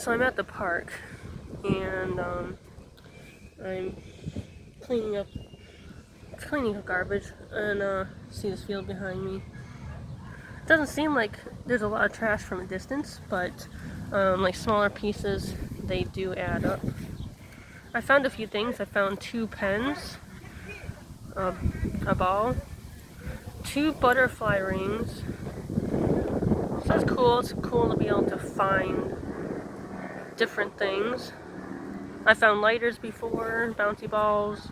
So I'm at the park, and I'm cleaning up garbage, and see this field behind me. It doesn't seem like there's a lot of trash from a distance, but like smaller pieces, they do add up. I found a few things. I found 2 pens, a ball, 2 butterfly rings. So that's cool. It's cool to be able to find different things. I found lighters before, bouncy balls,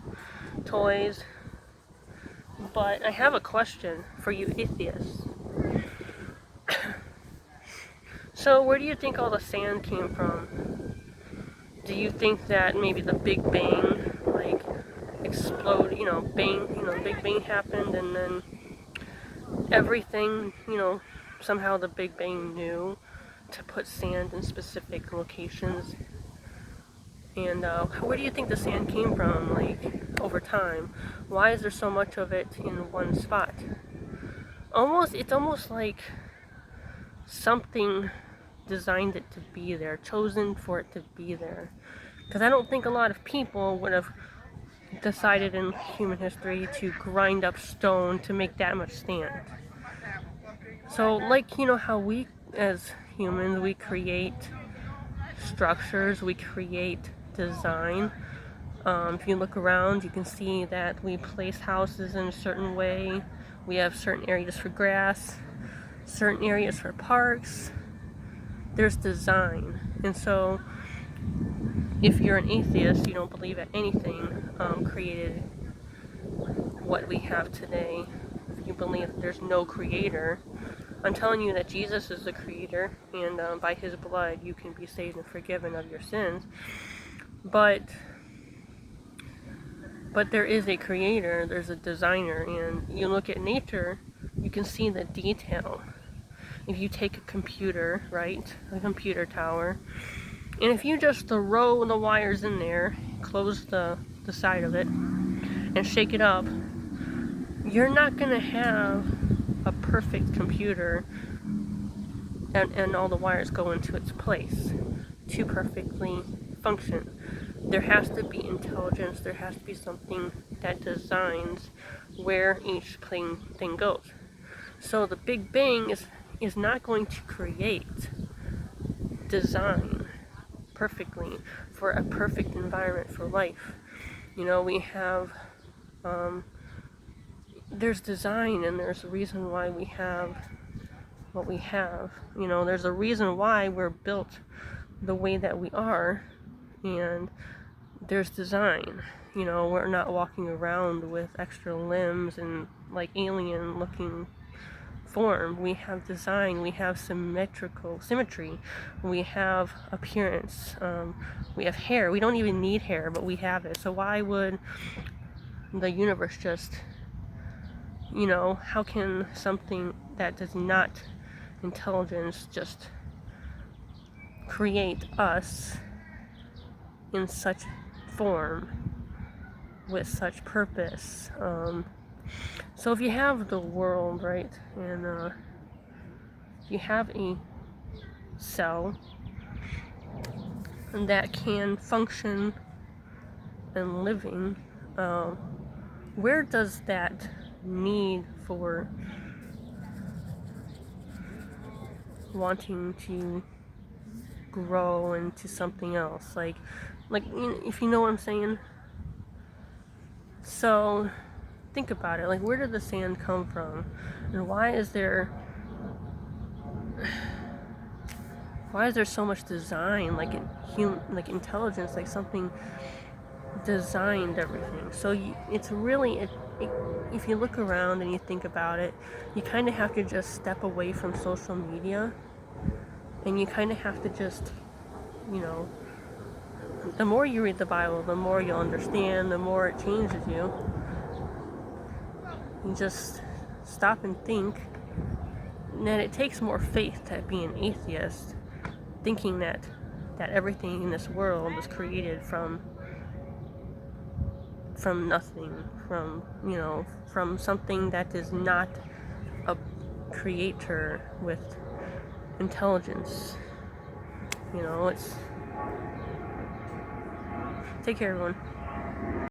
toys. But I have a question for you atheists. So where do you think all the sand came from? Do you think that maybe the Big Bang, like, explode, Big Bang happened and then everything, somehow the Big Bang knew to put sand in specific locations? And where do you think the sand came from, like, over time? Why is there so much of it in one spot? It's almost like something designed it to be there, chosen for it to be there. Because I don't think a lot of people would have decided in human history to grind up stone to make that much sand. So, like, how we as humans, we create structures, we create design. If you look around, you can see that we place houses in a certain way. We have certain areas for grass, certain areas for parks. There's design. And so if you're an atheist, you don't believe that anything created what we have today. If you believe that there's no creator, I'm telling you that Jesus is the creator, and by his blood you can be saved and forgiven of your sins. But there is a creator, there's a designer, and you look at nature, you can see the detail. If you take a computer, right, a computer tower, and if you just throw the wires in there, close the side of it, and shake it up, you're not going to have a perfect computer and all the wires go into its place to perfectly function. There has to be intelligence, there has to be something that designs where each thing goes. So the Big Bang is not going to create design perfectly for a perfect environment for life. We have, there's design, and there's a reason why we have what we have. There's a reason why we're built the way that we are, and there's design. We're not walking around with extra limbs and like alien looking form. We have design, we have symmetry, we have appearance, we have hair. We don't even need hair, but we have it. So why would the universe just, how can something that does not intelligence just create us in such form with such purpose? So if you have the world, right, and you have a cell that can function and living, where does that need for wanting to grow into something else? Like if you know what I'm saying. So think about it. Like, where did the sand come from, and why is there so much design, like like intelligence, like something designed everything? So it's really if you look around and you think about it, you kind of have to just step away from social media, and you kind of have to just, the more you read the Bible, the more you'll understand, the more it changes you. You just stop and think. And then it takes more faith to be an atheist, thinking that everything in this world was created from nothing, from something that is not a creator with intelligence. You know, it's... Take care, everyone.